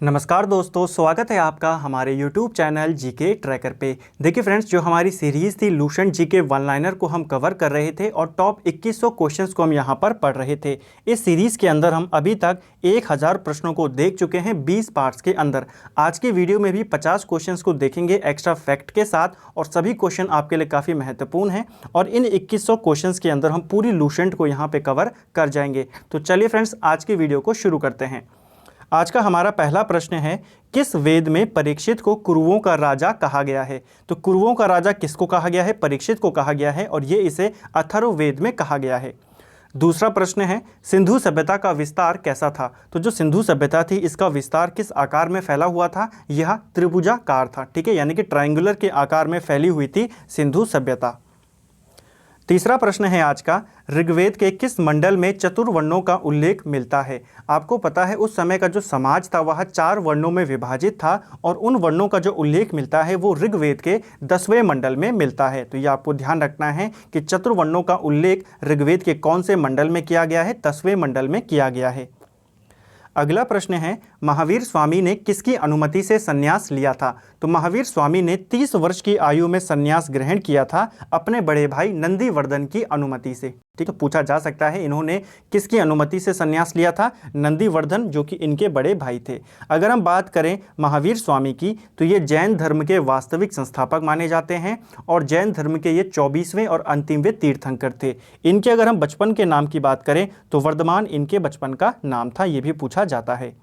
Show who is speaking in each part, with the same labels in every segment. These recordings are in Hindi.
Speaker 1: नमस्कार दोस्तों, स्वागत है आपका हमारे YouTube चैनल जीके ट्रैकर पे। देखिए फ्रेंड्स, जो हमारी सीरीज़ थी लूसेंट जीके वन लाइनर को हम कवर कर रहे थे और टॉप 2100 क्वेश्चंस को हम यहाँ पर पढ़ रहे थे। इस सीरीज़ के अंदर हम अभी तक 1000 प्रश्नों को देख चुके हैं 20 पार्ट्स के अंदर। आज की वीडियो में भी 50 क्वेश्चंस को देखेंगे एक्स्ट्रा फैक्ट के साथ, और सभी क्वेश्चन आपके लिए काफ़ी महत्वपूर्ण हैं और इन 2100 क्वेश्चंस के अंदर हम पूरी लूसेंट को यहाँ पर कवर कर जाएंगे। तो चलिए फ्रेंड्स, आज की वीडियो को शुरू करते हैं। आज का हमारा पहला प्रश्न है, किस वेद में परीक्षित को कुरुओं का राजा कहा गया है? तो कुरुओं का राजा किसको कहा गया है? परीक्षित को कहा गया है और ये इसे अथर्ववेद में कहा गया है। दूसरा प्रश्न है, सिंधु सभ्यता का विस्तार कैसा था? तो जो सिंधु सभ्यता थी इसका विस्तार किस आकार में फैला हुआ था? यह त्रिभुजाकार था। ठीक है, यानी कि ट्रायंगुलर के आकार में फैली हुई थी सिंधु सभ्यता। तीसरा प्रश्न है आज का, ऋग्वेद के किस मंडल में चतुर्वर्णों का उल्लेख मिलता है? आपको पता है उस समय का जो समाज था वह 4 वर्णों में विभाजित था और उन वर्णों का जो उल्लेख मिलता है वो ऋग्वेद के 10वें मंडल में मिलता है। तो ये आपको ध्यान रखना है कि चतुर्वर्णों का उल्लेख ऋग्वेद के कौन से मंडल में किया गया है? 10वें मंडल में किया गया है। अगला प्रश्न है, महावीर स्वामी ने किसकी अनुमति से संन्यास लिया था? तो महावीर स्वामी ने 30 वर्ष की आयु में संन्यास ग्रहण किया था अपने बड़े भाई नंदीवर्धन की अनुमति से। ठीक है, पूछा जा सकता है इन्होंने किसकी अनुमति से संन्यास लिया था? नंदीवर्धन, जो कि इनके बड़े भाई थे। अगर हम बात करें महावीर स्वामी की, तो ये जैन धर्म के वास्तविक संस्थापक माने जाते हैं और जैन धर्म के ये 24वें और अंतिमवें तीर्थंकर थे। इनके अगर हम बचपन के नाम की बात करें तो वर्धमान इनके बचपन का नाम था, ये भी पूछा जाता है।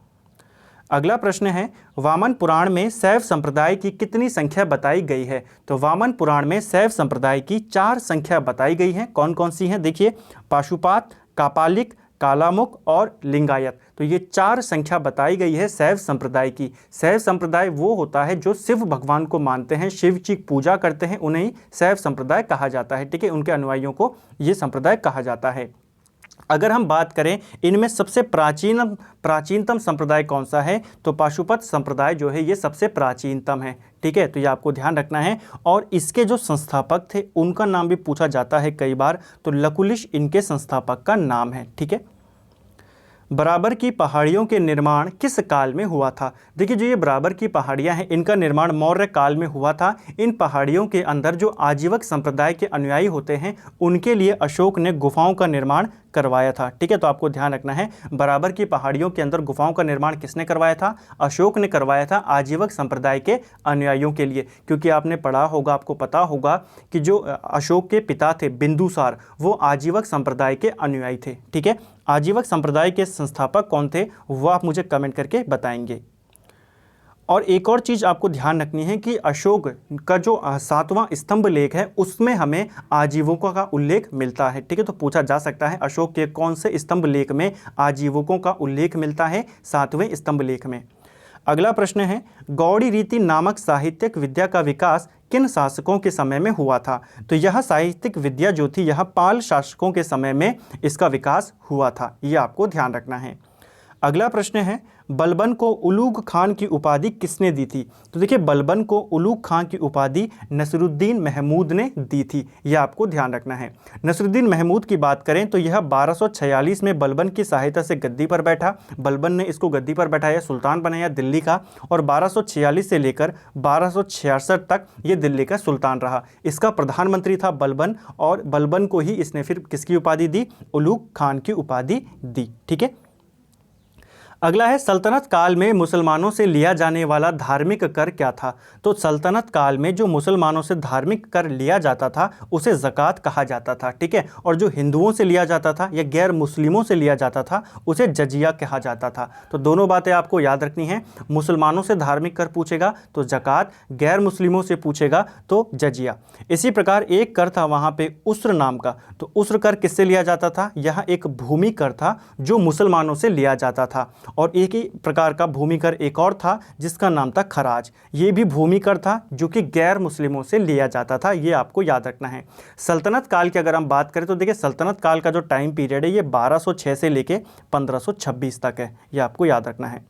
Speaker 1: अगला प्रश्न है, वामन पुराण में शैव संप्रदाय की कितनी संख्या बताई गई है? तो वामन पुराण में शैव संप्रदाय की 4 संख्या बताई गई हैं। कौन कौन सी हैं? देखिए, पाशुपात, कापालिक, कालामुख और लिंगायत। तो ये 4 संख्या बताई गई है शैव संप्रदाय की। शैव संप्रदाय वो होता है जो शिव भगवान को मानते हैं, शिव जी पूजा करते हैं, उन्हें शैव संप्रदाय कहा जाता है। ठीक है, उनके अनुयायियों को ये संप्रदाय कहा जाता है। अगर हम बात करें इनमें सबसे प्राचीनतम संप्रदाय कौन सा है? तो पाशुपत संप्रदाय जो है ये सबसे प्राचीनतम है। ठीक है, तो ये आपको ध्यान रखना है। और इसके जो संस्थापक थे उनका नाम भी पूछा जाता है कई बार, तो लकुलिश इनके संस्थापक का नाम है। ठीक है, बराबर की पहाड़ियों के निर्माण किस काल में हुआ था? देखिए, जो ये बराबर की पहाड़ियां हैं इनका निर्माण मौर्य काल में हुआ था। इन पहाड़ियों के अंदर जो आजीवक संप्रदाय के अनुयायी होते हैं उनके लिए अशोक ने गुफाओं का निर्माण करवाया था। ठीक है, तो आपको ध्यान रखना है, बराबर की पहाड़ियों के अंदर गुफाओं का निर्माण किसने करवाया था? अशोक ने करवाया था आजीवक संप्रदाय के अनुयायियों के लिए। क्योंकि आपने पढ़ा होगा, आपको पता होगा कि जो अशोक के पिता थे बिंदुसार, वो आजीवक संप्रदाय के अनुयायी थे। ठीक है, आजीवक संप्रदाय के संस्थापक कौन थे वो आप मुझे कमेंट करके बताएंगे। और एक और चीज़ आपको ध्यान रखनी है कि अशोक का जो 7वां स्तंभ लेख है उसमें हमें आजीवकों का उल्लेख मिलता है। ठीक है, तो पूछा जा सकता है अशोक के कौन से स्तंभ लेख में आजीवकों का उल्लेख मिलता है? 7वें स्तंभ लेख में। अगला प्रश्न है, गौड़ी रीति नामक साहित्यिक विद्या का विकास किन शासकों के समय में हुआ था? तो यह साहित्यिक विद्या जो थी यह पाल शासकों के समय में इसका विकास हुआ था, यह आपको ध्यान रखना है। अगला प्रश्न है, बलबन को उलूग खान की उपाधि किसने दी थी? तो देखिए, बलबन को उलूग खान की उपाधि नसरुद्दीन महमूद ने दी थी, यह आपको ध्यान रखना है। नसरुद्दीन महमूद की बात करें तो यह 1246 में बलबन की सहायता से गद्दी पर बैठा। बलबन ने इसको गद्दी पर बैठाया, सुल्तान बनाया दिल्ली का, और 1246 से लेकर 1266 तक ये दिल्ली का सुल्तान रहा। इसका प्रधानमंत्री था बलबन, और बलबन को ही इसने फिर किसकी उपाधि दी? उलूग खान की उपाधि दी। ठीक है, अगला है, सल्तनत काल में मुसलमानों से लिया जाने वाला धार्मिक कर क्या था? तो सल्तनत काल में जो मुसलमानों से धार्मिक कर लिया जाता था उसे ज़कात कहा जाता था। ठीक है, और जो हिंदुओं से लिया जाता था या गैर मुस्लिमों से लिया जाता था उसे जजिया कहा जाता था। तो दोनों बातें आपको याद रखनी है, मुसलमानों से धार्मिक कर पूछेगा तो ज़कात, गैर मुस्लिमों से पूछेगा तो जजिया। इसी प्रकार एक कर था वहाँ पे उस्र नाम का, तो उस्र कर किससे लिया जाता था? यह एक भूमि कर था जो मुसलमानों से लिया जाता था। और एक ही प्रकार का भूमि कर एक और था जिसका नाम था खराज, ये भी भूमि कर था जो कि गैर मुस्लिमों से लिया जाता था, ये आपको याद रखना है। सल्तनत काल की अगर हम बात करें तो देखिए, सल्तनत काल का जो टाइम पीरियड है ये 1206 से लेके 1526 तक है, ये आपको याद रखना है।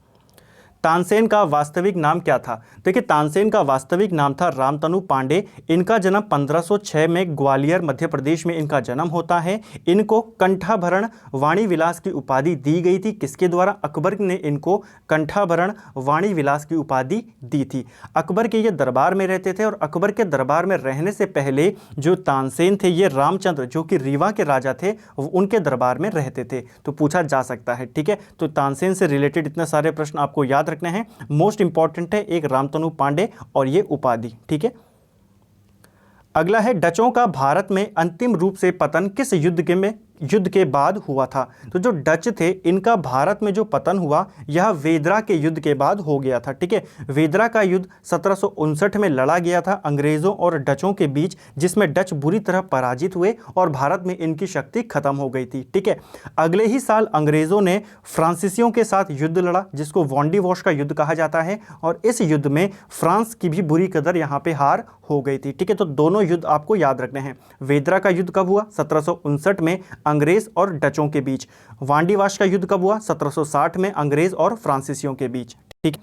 Speaker 1: तानसेन का वास्तविक नाम क्या था? देखिए, तानसेन का वास्तविक नाम था रामतनु पांडे। इनका जन्म 1506 में ग्वालियर मध्य प्रदेश में इनका जन्म होता है। इनको कंठाभरण वाणी विलास की उपाधि दी गई थी। किसके द्वारा? अकबर ने इनको कंठाभरण वाणी विलास की उपाधि दी थी। अकबर के ये दरबार में रहते थे और अकबर के दरबार में रहने से पहले जो तानसेन थे ये रामचंद्र जो कि रीवा के राजा थे उनके दरबार में रहते थे। तो पूछा जा सकता है। ठीक है, तो तानसेन से रिलेटेड इतने सारे प्रश्न आपको याद रखने हैं। मोस्ट इंपॉर्टेंट है एक रामतनु पांडे और ये उपाधि। ठीक है, अगला है डचों का भारत में अंतिम रूप से पतन किस युद्ध के बाद हुआ था? तो जो डच थे इनका भारत में जो पतन हुआ यह वेदरा के युद्ध के बाद हो गया था। ठीक है, वेदरा का युद्ध 1759 में लड़ा गया था अंग्रेजों और डचों के बीच, जिसमें डच बुरी तरह पराजित हुए और भारत में इनकी शक्ति खत्म हो गई थी। ठीक है, अगले ही साल अंग्रेजों ने फ्रांसीसियों के साथ युद्ध लड़ा जिसको वॉन्डीवॉश का युद्ध कहा जाता है और इस युद्ध में फ्रांस की भी बुरी कदर यहाँ पे हार हो गई थी। ठीक है, तो दोनों युद्ध आपको याद रखने हैं। वेदरा का युद्ध कब हुआ? 1759 में अंग्रेज और डचों के बीच। वांडीवाश का युद्ध कब हुआ? 1760 में अंग्रेज और फ्रांसीसियों के बीच। ठीक,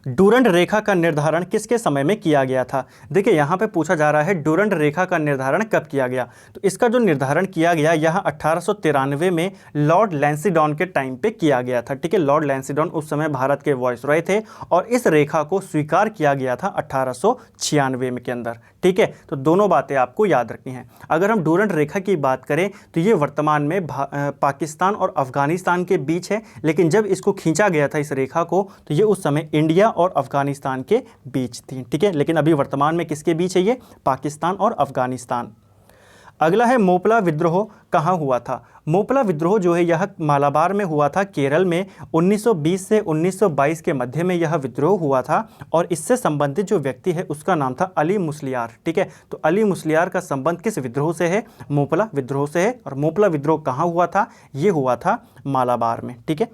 Speaker 1: डूरंड रेखा का निर्धारण किसके समय में किया गया था? देखिए यहाँ पे पूछा जा रहा है डूरंड रेखा का निर्धारण कब किया गया। तो इसका जो निर्धारण किया गया यह 1893 में लॉर्ड लैंसीडॉन के टाइम पे किया गया था। ठीक है, लॉर्ड लैंसीडॉन उस समय भारत के वॉइसरॉय थे और इस रेखा को स्वीकार किया गया था 1896 में के अंदर। ठीक है, तो दोनों बातें आपको याद रखनी है। अगर हम डूरंड रेखा की बात करें तो ये वर्तमान में पाकिस्तान और अफगानिस्तान के बीच है, लेकिन जब इसको खींचा गया था इस रेखा को तो ये उस समय इंडिया और अफगानिस्तान के बीच थी। ठीक है, लेकिन अभी वर्तमान में किसके बीच है? ये पाकिस्तान और अफगानिस्तान। अगला है मोपला विद्रोह कहाँ हुआ था? मोपला विद्रोह जो है यह मालाबार में हुआ था, केरल में। 1920 से 1922 के मध्य में यह विद्रोह हुआ था और इससे संबंधित जो व्यक्ति है उसका नाम था अली मुस्लियार। ठीक है, तो अली मुस्लियार का संबंध किस विद्रोह से है? मोपला विद्रोह से है। और मोपला विद्रोह कहाँ हुआ था? ये हुआ था मालाबार में। ठीक है,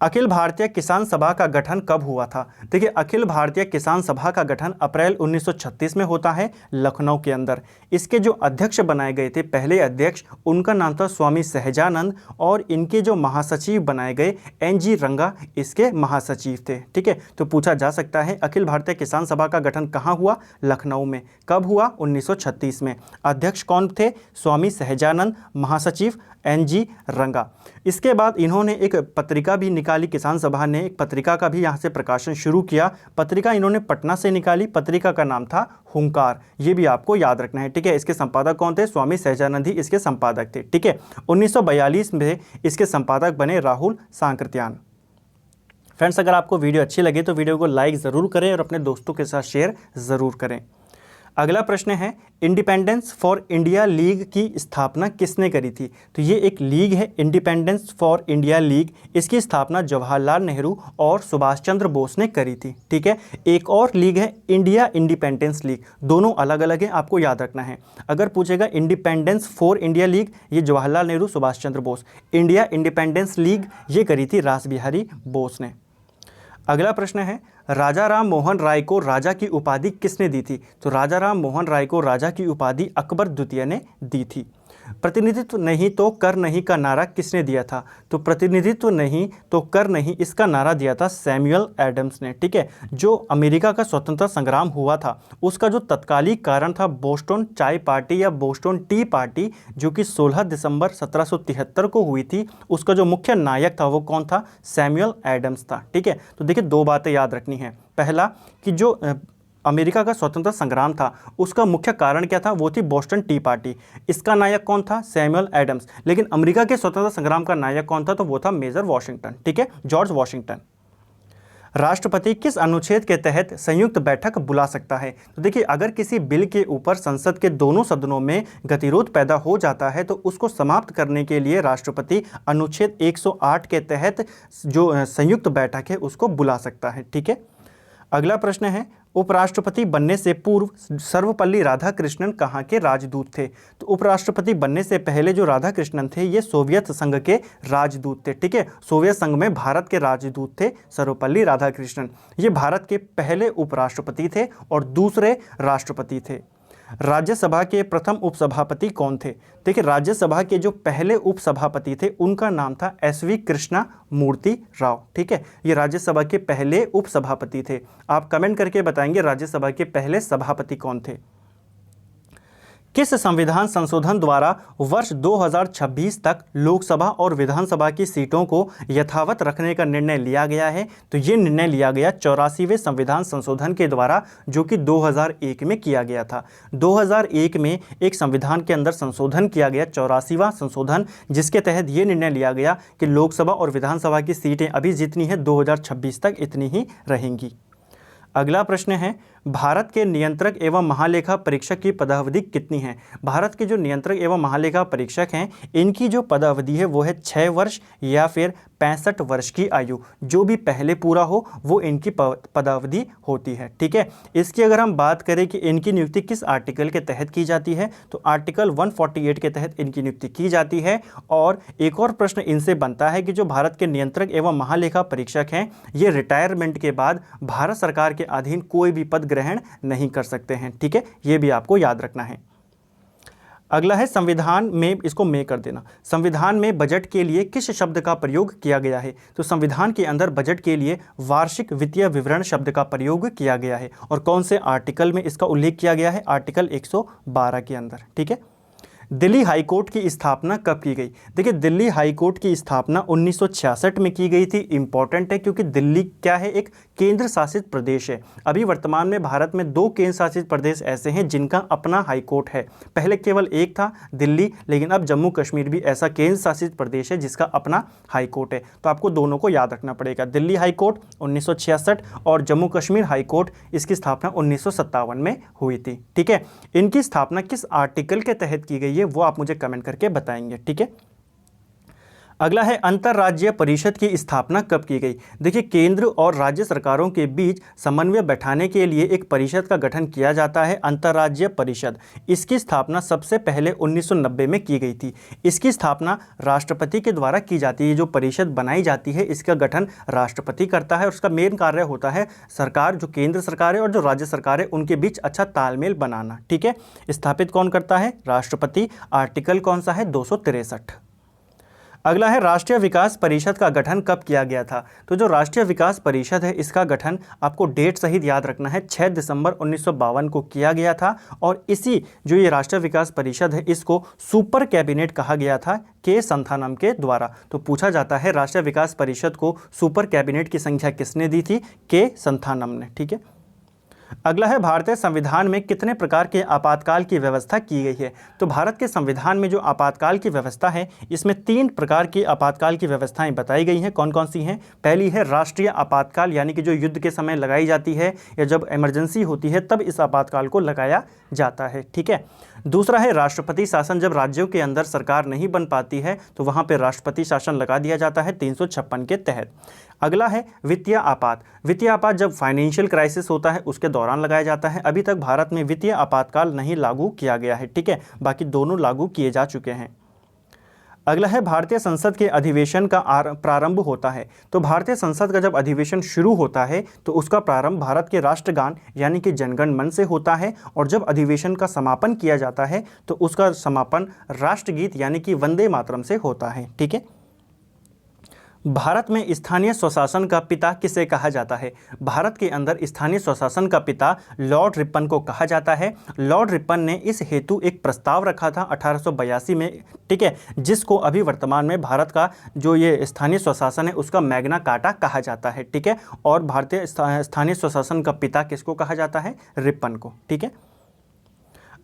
Speaker 1: अखिल भारतीय किसान सभा का गठन कब हुआ था? देखिए, अखिल भारतीय किसान सभा का गठन अप्रैल 1936 में होता है लखनऊ के अंदर। इसके जो अध्यक्ष बनाए गए थे, पहले अध्यक्ष, उनका नाम था स्वामी सहजानंद और इनके जो महासचिव बनाए गए NG रंगा इसके महासचिव थे। ठीक है, तो पूछा जा सकता है अखिल भारतीय किसान सभा का गठन कहाँ हुआ? लखनऊ में। कब हुआ? 1936 में। अध्यक्ष कौन थे? स्वामी सहजानंद, महासचिव NG रंगा। इसके बाद इन्होंने एक पत्रिका भी निकाली, किसान सभा ने एक पत्रिका का भी यहाँ से प्रकाशन शुरू किया। पत्रिका इन्होंने पटना से निकाली, पत्रिका का नाम था हुंकार। ये भी आपको याद रखना है। ठीक है, इसके संपादक कौन थे? स्वामी सहजानंद ही इसके संपादक थे। ठीक है, 1942 में इसके संपादक बने राहुल सांकृत्यान। फ्रेंड्स, अगर आपको वीडियो अच्छी लगे तो वीडियो को लाइक ज़रूर करें और अपने दोस्तों के साथ शेयर ज़रूर करें। अगला प्रश्न है इंडिपेंडेंस फॉर इंडिया लीग की स्थापना किसने करी थी? तो ये एक लीग है इंडिपेंडेंस फॉर इंडिया लीग। इसकी स्थापना जवाहरलाल नेहरू और सुभाष चंद्र बोस ने करी थी। ठीक है, एक और लीग है इंडिया इंडिपेंडेंस लीग। दोनों अलग अलग हैं, आपको याद रखना है। अगर पूछेगा इंडिपेंडेंस फॉर इंडिया लीग, ये Jawaharlal Nehru Subhash Chandra Bose. India independence league ये करी थी रासबिहारी बोस ने। अगला प्रश्न है राजा राम मोहन राय को राजा की उपाधि किसने दी थी? तो राजा राम मोहन राय को राजा की उपाधि अकबर द्वितीय ने दी थी। प्रतिनिधित्व नहीं तो कर नहीं का नारा किसने दिया था? तो प्रतिनिधित्व नहीं तो कर नहीं इसका नारा दिया था सैमुअल एडम्स ने। ठीक है, जो अमेरिका का स्वतंत्रता संग्राम हुआ था उसका जो तत्कालिक कारण था बोस्टन चाय पार्टी या बोस्टन टी पार्टी, जो कि 16 दिसंबर 1773 को हुई थी, उसका जो मुख्य नायक था वो कौन था? सैमुअल एडम्स था। ठीक है, तो देखिए दो बातें याद रखनी है। पहला कि जो अमेरिका का स्वतंत्रता संग्राम था उसका मुख्य कारण क्या था? वो थी बोस्टन टी पार्टी। इसका नायक कौन था? Samuel Adams. लेकिन अमेरिका के स्वतंत्रता संग्राम का नायक कौन था? तो वो था मेजर वॉशिंगटन। ठीक है, जॉर्ज वॉशिंगटन। राष्ट्रपति किस अनुच्छेद के तहत संयुक्त बैठक बुला सकता है? तो देखिए, अगर किसी बिल के ऊपर संसद के दोनों सदनों में गतिरोध पैदा हो जाता है तो उसको समाप्त करने के लिए राष्ट्रपति अनुच्छेद 108 के तहत जो संयुक्त बैठक है उसको बुला सकता है। ठीक है, अगला प्रश्न है उपराष्ट्रपति बनने से पूर्व सर्वपल्ली राधाकृष्णन कहाँ के राजदूत थे? तो उपराष्ट्रपति बनने से पहले जो राधाकृष्णन थे ये सोवियत संघ के राजदूत थे। ठीक है, सोवियत संघ में भारत के राजदूत थे सर्वपल्ली राधाकृष्णन। ये भारत के पहले उपराष्ट्रपति थे और दूसरे राष्ट्रपति थे। राज्यसभा के प्रथम उपसभापति कौन थे? देखिए, राज्यसभा के जो पहले उपसभापति थे उनका नाम था SV कृष्णा मूर्ति राव। ठीक है, ये राज्यसभा के पहले उपसभापति थे। आप कमेंट करके बताएंगे राज्यसभा के पहले सभापति कौन थे। किस संविधान संशोधन द्वारा वर्ष 2026 तक लोकसभा और विधानसभा की सीटों को यथावत रखने का निर्णय लिया गया है? तो ये निर्णय लिया गया 84वें संविधान संशोधन के द्वारा, जो कि 2001 में किया गया था। 2001 में एक संविधान के अंदर संशोधन किया गया, 84वां संशोधन, जिसके तहत ये निर्णय लिया गया कि लोकसभा और विधानसभा की सीटें अभी जितनी है 2026 तक इतनी ही रहेंगी। अगला प्रश्न है, भारत के नियंत्रक एवं महालेखा परीक्षक की पदावधि कितनी है? भारत के जो नियंत्रक एवं महालेखा परीक्षक हैं, इनकी जो पदावधि है वो है 6 वर्ष या फिर 65 वर्ष की आयु। जो भी पहले पूरा हो वो इनकी पदावधि होती है। ठीक है, इसकी अगर हम बात करें कि इनकी नियुक्ति किस आर्टिकल के तहत की जाती है, तो आर्टिकल 148 के तहत इनकी नियुक्ति की जाती है। और एक और प्रश्न इनसे बनता है कि जो भारत के नियंत्रक एवं महालेखा परीक्षक हैं, ये रिटायरमेंट के बाद भारत सरकार के अधीन कोई भी पद ग्रहण नहीं कर सकते हैं। ठीक है, ये भी आपको याद रखना है। अगला है संविधान में, इसको में कर देना, संविधान में बजट के लिए किस शब्द का प्रयोग किया गया है? तो संविधान के अंदर बजट के लिए वार्षिक वित्तीय विवरण शब्द का प्रयोग किया गया है। और कौन से आर्टिकल में इसका उल्लेख किया गया है? आर्टिकल 112 के अंदर। ठीक है, दिल्ली हाई कोर्ट की स्थापना कब की गई? देखिए, दिल्ली हाई कोर्ट की स्थापना 1966 में की गई थी। इंपॉर्टेंट है क्योंकि दिल्ली क्या है, एक केंद्र शासित प्रदेश है। अभी वर्तमान में भारत में 2 केंद्र शासित प्रदेश ऐसे हैं जिनका अपना हाई कोर्ट है। पहले केवल एक था, दिल्ली, लेकिन अब जम्मू कश्मीर भी ऐसा केंद्र शासित प्रदेश है जिसका अपना हाई कोर्ट है। तो आपको दोनों को याद रखना पड़ेगा, दिल्ली हाई कोर्ट 1966 और जम्मू कश्मीर हाई कोर्ट, इसकी स्थापना 1957 में हुई थी। ठीक है, इनकी स्थापना किस आर्टिकल के तहत की गई, वो आप मुझे कमेंट करके बताएंगे। ठीक है, अगला है अंतर्राज्यीय परिषद की स्थापना कब की गई? देखिए, केंद्र और राज्य सरकारों के बीच समन्वय बैठाने के लिए एक परिषद का गठन किया जाता है, अंतर्राज्यीय परिषद। इसकी स्थापना सबसे पहले 1990 में की गई थी। इसकी स्थापना राष्ट्रपति के द्वारा की जाती है। जो परिषद बनाई जाती है इसका गठन राष्ट्रपति करता है और उसका मेन कार्य होता है सरकार, जो केंद्र सरकार है और जो राज्य सरकार है उनके बीच अच्छा तालमेल बनाना। ठीक है, स्थापित कौन करता है? राष्ट्रपति। आर्टिकल कौन सा है? 263। अगला है राष्ट्रीय विकास परिषद का गठन कब किया गया था? तो जो राष्ट्रीय विकास परिषद है इसका गठन आपको डेट सहित याद रखना है, 6 दिसंबर 1952 को किया गया था। और इसी जो ये राष्ट्रीय विकास परिषद है इसको सुपर कैबिनेट कहा गया था के संथानम के द्वारा। तो पूछा जाता है राष्ट्रीय विकास परिषद को सुपर कैबिनेट की संख्या किसने दी थी? के संथानम ने। ठीक है, अगला है भारतीय संविधान में कितने प्रकार के आपातकाल की व्यवस्था की गई है? तो भारत के संविधान में जो आपातकाल की व्यवस्था है इसमें 3 प्रकार की आपातकाल की व्यवस्थाएं बताई गई हैं। कौन कौन सी हैं? पहली है राष्ट्रीय आपातकाल, यानी कि जो युद्ध के समय लगाई जाती है या जब इमरजेंसी होती है तब इस आपातकाल को लगाया जाता है। ठीक है, दूसरा है राष्ट्रपति शासन, जब राज्यों के अंदर सरकार नहीं बन पाती है तो वहाँ पर राष्ट्रपति शासन लगा दिया जाता है 356 के तहत। अगला है वित्तीय आपात। वित्तीय आपात जब फाइनेंशियल क्राइसिस होता है उसके दौरान लगाया जाता है। अभी तक भारत में वित्तीय आपातकाल नहीं लागू किया गया है। ठीक है, बाकी दोनों लागू किए जा चुके हैं। अगला है भारतीय संसद के अधिवेशन का प्रारंभ होता है। तो भारतीय संसद का जब अधिवेशन शुरू होता है तो उसका प्रारंभ भारत के राष्ट्रगान यानी कि जनगण मन से होता है, और जब अधिवेशन का समापन किया जाता है तो उसका समापन राष्ट्रगीत यानी कि वंदे मातरम से होता है। ठीक है, भारत में स्थानीय स्वशासन का पिता किसे कहा जाता है? भारत के अंदर स्थानीय स्वशासन का पिता लॉर्ड रिपन को कहा जाता है। लॉर्ड रिपन ने इस हेतु एक प्रस्ताव रखा था 1882 में। ठीक है, जिसको अभी वर्तमान में भारत का जो ये स्थानीय स्वशासन है उसका मैग्ना कार्टा कहा जाता है। ठीक है, और भारतीय स्थानीय स्वशासन का पिता किसको कहा जाता है? रिपन को। ठीक है,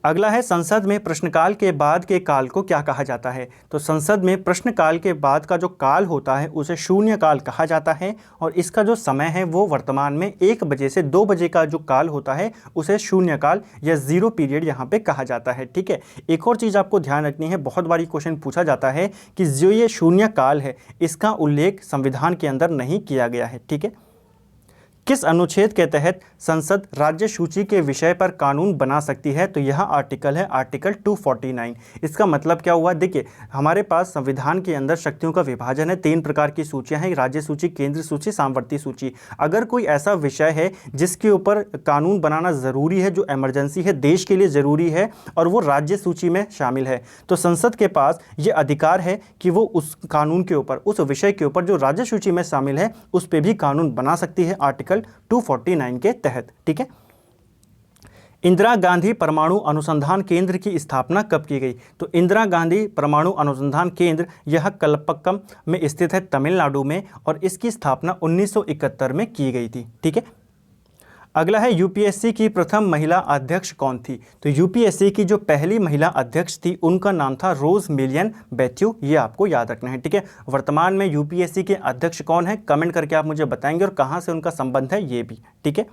Speaker 1: अगला है संसद में प्रश्नकाल के बाद के काल को क्या कहा जाता है? तो संसद में प्रश्नकाल के बाद का जो काल होता है उसे शून्यकाल कहा जाता है, और इसका जो समय है वो वर्तमान में 1 बजे से 2 बजे का जो काल होता है उसे शून्यकाल या जीरो पीरियड यहाँ पे कहा जाता है। ठीक है, एक और चीज़ आपको ध्यान रखनी है, बहुत बारी क्वेश्चन पूछा जाता है कि जो ये शून्यकाल है इसका उल्लेख संविधान के अंदर नहीं किया गया है। ठीक है, किस अनुच्छेद के तहत संसद राज्य सूची के विषय पर कानून बना सकती है? तो यह आर्टिकल है आर्टिकल 249। इसका मतलब क्या हुआ? देखिए, हमारे पास संविधान के अंदर शक्तियों का विभाजन है, 3 प्रकार की सूचियां हैं, राज्य सूची, केंद्र सूची, सामवर्ती सूची। अगर कोई ऐसा विषय है जिसके ऊपर कानून बनाना ज़रूरी है, जो इमरजेंसी है, देश के लिए ज़रूरी है, और वो राज्य सूची में शामिल है, तो संसद के पास ये अधिकार है कि वो उस कानून के ऊपर, उस विषय के ऊपर जो राज्य सूची में शामिल है, उस पर भी कानून बना सकती है आर्टिकल 249 के तहत। ठीक है। इंदिरा गांधी परमाणु अनुसंधान केंद्र की स्थापना कब की गई? तो इंदिरा गांधी परमाणु अनुसंधान केंद्र यह कलपक्कम में स्थित है, तमिलनाडु में, और इसकी स्थापना 1971 में की गई थी। ठीक है। अगला है, यूपीएससी की प्रथम महिला अध्यक्ष कौन थी? तो यूपीएससी की जो पहली महिला अध्यक्ष थी उनका नाम था रोज मिलियन बैथ्यू। ये आपको याद रखना है। ठीक है। वर्तमान में यूपीएससी के अध्यक्ष कौन है, कमेंट करके आप मुझे बताएंगे, और कहाँ से उनका संबंध है ये भी। ठीक है।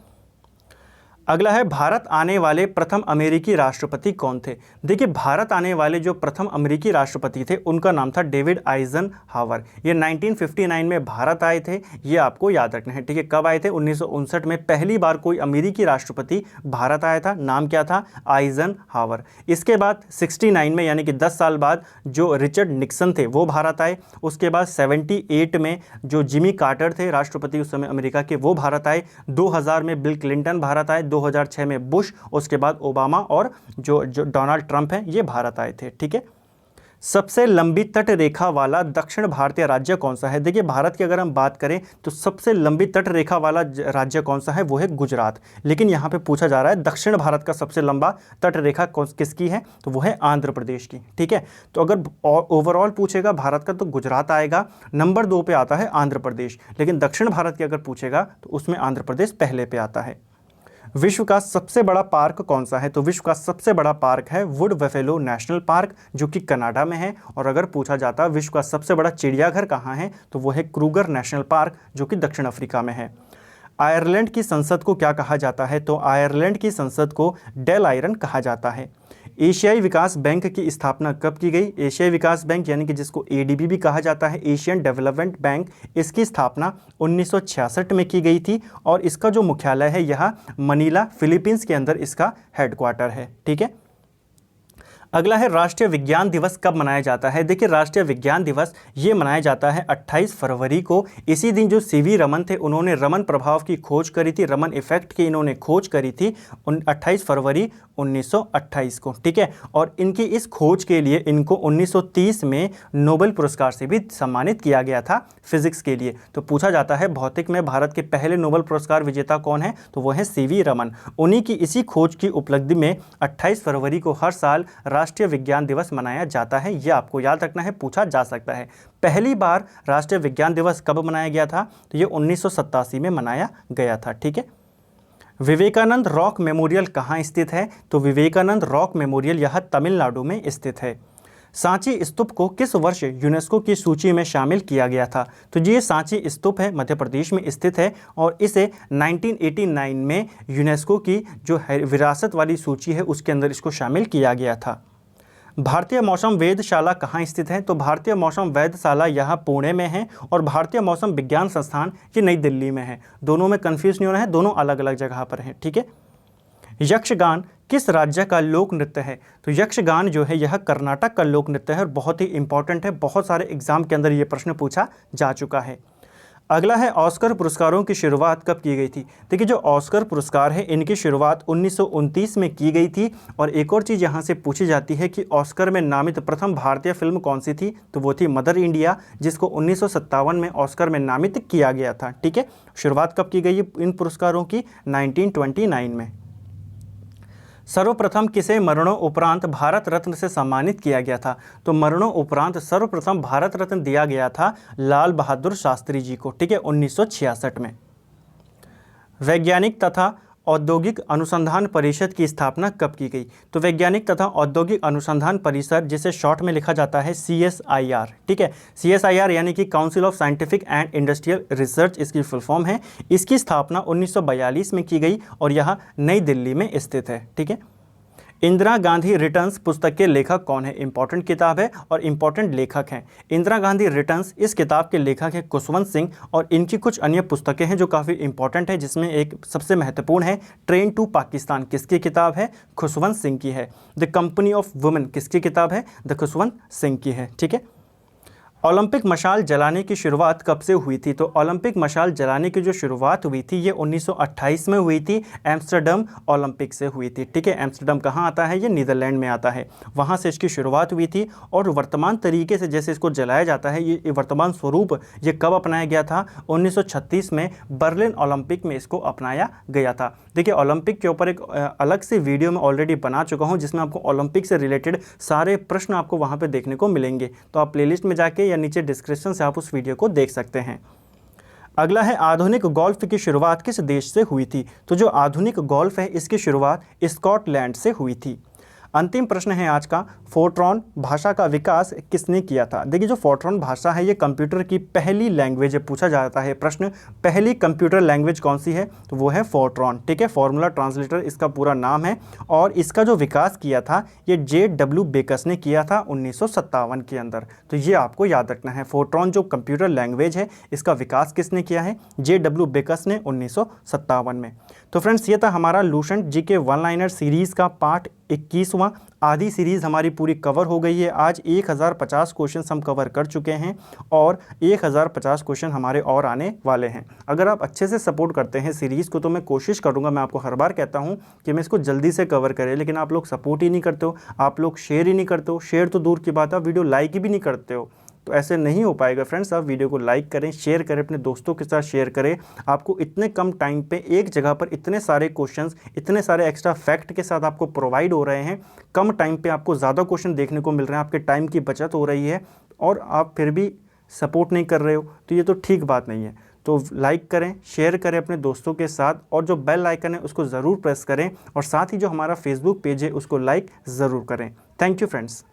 Speaker 1: अगला है, भारत आने वाले प्रथम अमेरिकी राष्ट्रपति कौन थे? देखिए, भारत आने वाले जो प्रथम अमेरिकी राष्ट्रपति थे उनका नाम था डेविड आइजनहावर। ये 1959 में भारत आए थे, ये आपको याद रखना है। ठीक है। कब आए थे? 1959 में पहली बार कोई अमेरिकी राष्ट्रपति भारत आया था। नाम क्या था? आइजनहावर। इसके बाद 69 में, यानी कि 10 साल बाद, जो रिचर्ड निक्सन थे वो भारत आए। उसके बाद 78 में जो जिमी कार्टर थे राष्ट्रपति उस समय अमेरिका के, वो भारत आए। 2000 में बिल क्लिंटन भारत आए। 2006 में बुश, उसके बाद ओबामा, और जो डोनाल्ड ट्रंप हैं, ये भारत आए थे। ठीक है। सबसे लंबी तट रेखा वाला दक्षिण भारतीय राज्य कौन सा है? देखिए, भारत की अगर हम बात करें तो सबसे लंबी तट रेखा वाला राज्य कौन सा है? वो है गुजरात। लेकिन यहाँ पे पूछा जा रहा है दक्षिण भारत का सबसे लंबा तट रेखा किसकी है? तो वो है आंध्र प्रदेश की। ठीक है। तो अगर ओवरऑल पूछेगा भारत का तो गुजरात आएगा, नंबर 2 पे आता है आंध्र प्रदेश। लेकिन दक्षिण भारत की अगर पूछेगा तो उसमें आंध्र प्रदेश पहले पे आता है। विश्व का सबसे बड़ा पार्क कौन सा है? तो विश्व का सबसे बड़ा पार्क है वुड बफेलो नेशनल पार्क, जो कि कनाडा में है। और अगर पूछा जाता है विश्व का सबसे बड़ा चिड़ियाघर कहाँ है, तो वो है क्रूगर नेशनल पार्क, जो कि दक्षिण अफ्रीका में है। आयरलैंड की संसद को क्या कहा जाता है? तो आयरलैंड की संसद को डेल आयरन कहा जाता है। एशियाई विकास बैंक की स्थापना कब की गई? एशियाई विकास बैंक, यानी कि जिसको एडीबी भी कहा जाता है, एशियन डेवलपमेंट बैंक, इसकी स्थापना 1966 में की गई थी, और इसका जो मुख्यालय है यह मनीला, फिलीपींस के अंदर इसका हेडक्वार्टर है। ठीक है। अगला है, राष्ट्रीय विज्ञान दिवस कब मनाया जाता है? देखिए, राष्ट्रीय विज्ञान दिवस ये मनाया जाता है 28 फरवरी को। इसी दिन जो सीवी रमन थे, उन्होंने रमन प्रभाव की खोज करी थी, रमन इफेक्ट की इन्होंने खोज करी थी 28 फरवरी 1928 को। ठीक है। और इनकी इस खोज के लिए इनको 1930 में नोबेल पुरस्कार से भी सम्मानित किया गया था फिजिक्स के लिए। तो पूछा जाता है भौतिक में भारत के पहले नोबेल पुरस्कार विजेता कौन है? तो वो है सीवी रमन। उन्हीं की इसी खोज की उपलब्धि में 28 फरवरी को हर साल राष्ट्रीय विज्ञान दिवस मनाया जाता है। यह आपको याद रखना है, पूछा जा सकता है। पहली बार राष्ट्रीय विज्ञान दिवस कब मनाया गया था? तो ये 1987 में मनाया गया था। ठीक है। विवेकानंद रॉक मेमोरियल कहाँ स्थित है? तो विवेकानंद रॉक मेमोरियल यह तमिलनाडु में स्थित है। सांची स्तूप को किस वर्ष यूनेस्को की सूची में शामिल किया गया था? तो ये सांची स्तूप है, मध्य प्रदेश में स्थित है, और इसे 1989 में यूनेस्को की जो विरासत वाली सूची है उसके अंदर इसको शामिल किया गया था। भारतीय मौसम वेधशाला कहाँ स्थित है? तो भारतीय मौसम वेधशाला यहाँ पुणे में है, और भारतीय मौसम विज्ञान संस्थान ये नई दिल्ली में है। दोनों में कंफ्यूज नहीं होना है, दोनों अलग अलग जगह पर हैं। ठीक है। यक्षगान किस राज्य का लोक नृत्य है? तो यक्षगान जो है यह कर्नाटक का लोक नृत्य है, और बहुत ही इंपॉर्टेंट है, बहुत सारे एग्जाम के अंदर ये प्रश्न पूछा जा चुका है। अगला है, ऑस्कर पुरस्कारों की शुरुआत कब की गई थी? देखिए, जो ऑस्कर पुरस्कार है इनकी शुरुआत 1929 में की गई थी। और एक और चीज़ यहाँ से पूछी जाती है कि ऑस्कर में नामित प्रथम भारतीय फिल्म कौन सी थी? तो वो थी मदर इंडिया, जिसको 1957 में ऑस्कर में नामित किया गया था। ठीक है। शुरुआत कब की गई इन पुरस्कारों की? 1929 में। सर्वप्रथम किसे मरणों उपरांत भारत रत्न से सम्मानित किया गया था? तो मरणों उपरांत सर्वप्रथम भारत रत्न दिया गया था लाल बहादुर शास्त्री जी को। ठीक है। 1966 में। वैज्ञानिक तथा औद्योगिक अनुसंधान परिषद की स्थापना कब की गई? तो वैज्ञानिक तथा औद्योगिक अनुसंधान परिषद, जिसे शॉर्ट में लिखा जाता है CSIR। ठीक है। CSIR यानी कि council of scientific and industrial research इसकी फुल फॉर्म है। इसकी स्थापना 1942 में की गई, और यह नई दिल्ली में स्थित है। ठीक है। इंदिरा गांधी रिटर्न्स पुस्तक के लेखक कौन है? इंपॉर्टेंट किताब है और इंपॉर्टेंट लेखक हैं। इंदिरा गांधी रिटर्न्स इस किताब के लेखक है खुशवंत सिंह, और इनकी कुछ अन्य पुस्तकें हैं जो काफ़ी इंपॉर्टेंट है, जिसमें एक सबसे महत्वपूर्ण है ट्रेन टू पाकिस्तान, किसकी किताब है? खुशवंत सिंह की है। द कंपनी ऑफ वुमेन किसकी किताब है? द खुशवंत सिंह की है। ठीक है। ओलंपिक मशाल जलाने की शुरुआत कब से हुई थी? तो ओलंपिक मशाल जलाने की जो शुरुआत हुई थी ये 1928 में हुई थी, एम्स्टर्डम ओलंपिक से हुई थी। ठीक है। एम्स्टर्डम कहाँ आता है? ये नीदरलैंड में आता है। वहाँ से इसकी शुरुआत हुई थी, और वर्तमान तरीके से जैसे इसको जलाया जाता है, ये वर्तमान स्वरूप ये कब अपनाया गया था? 1936 में बर्लिन ओलंपिक में इसको अपनाया गया था। देखिए, ओलंपिक के ऊपर एक अलग से वीडियो में ऑलरेडी बना चुका हूँ, जिसमें आपको ओलंपिक से रिलेटेड सारे प्रश्न आपको वहाँ पर देखने को मिलेंगे, तो आप प्लेलिस्ट में जाके या नीचे डिस्क्रिप्शन से आप उस वीडियो को देख सकते हैं। अगला है आधुनिक गोल्फ की शुरुआत किस देश से हुई थी? तो जो आधुनिक गोल्फ है इसकी शुरुआत स्कॉटलैंड से हुई थी। अंतिम प्रश्न है आज का, फोर्ट्रॉन भाषा का विकास किसने किया था? देखिए, जो फोर्ट्रॉन भाषा है ये कंप्यूटर की पहली लैंग्वेज है। पूछा जाता है प्रश्न, पहली कंप्यूटर लैंग्वेज कौन सी है? तो वो है फोर्ट्रॉन। ठीक है। फॉर्मूला ट्रांसलेटर इसका पूरा नाम है, और इसका जो विकास किया था ये J.W. बेकस ने किया था 1957 के अंदर। तो ये आपको याद रखना है, फोर्ट्रॉन जो कंप्यूटर लैंग्वेज है इसका विकास किसने किया है? J.W. बेकस ने 1957 में। तो फ्रेंड्स, ये था हमारा Lucent GK one liner series का पार्ट 21वां। आधी सीरीज़ हमारी पूरी कवर हो गई है। आज 1050 क्वेश्चन हम कवर कर चुके हैं, और 1050 क्वेश्चन हमारे और आने वाले हैं। अगर आप अच्छे से सपोर्ट करते हैं सीरीज़ को, तो मैं कोशिश करूंगा, मैं आपको हर बार कहता हूं कि मैं इसको जल्दी से कवर करें, लेकिन आप लोग सपोर्ट ही नहीं करते हो, आप लोग शेयर ही नहीं करते हो। शेयर तो दूर की बात है, वीडियो लाइक भी नहीं करते हो, तो ऐसे नहीं हो पाएगा फ्रेंड्स। आप वीडियो को लाइक करें, शेयर करें, अपने दोस्तों के साथ शेयर करें। आपको इतने कम टाइम पे एक जगह पर इतने सारे क्वेश्चंस, इतने सारे एक्स्ट्रा फैक्ट के साथ आपको प्रोवाइड हो रहे हैं। कम टाइम पे आपको ज़्यादा क्वेश्चन देखने को मिल रहे हैं, आपके टाइम की बचत हो रही है, और आप फिर भी सपोर्ट नहीं कर रहे हो, तो ये तो ठीक बात नहीं है। तो लाइक करें, शेयर करें अपने दोस्तों के साथ, और जो बेल आइकन है उसको ज़रूर प्रेस करें, और साथ ही जो हमारा फेसबुक पेज है उसको लाइक ज़रूर करें। Thank you friends.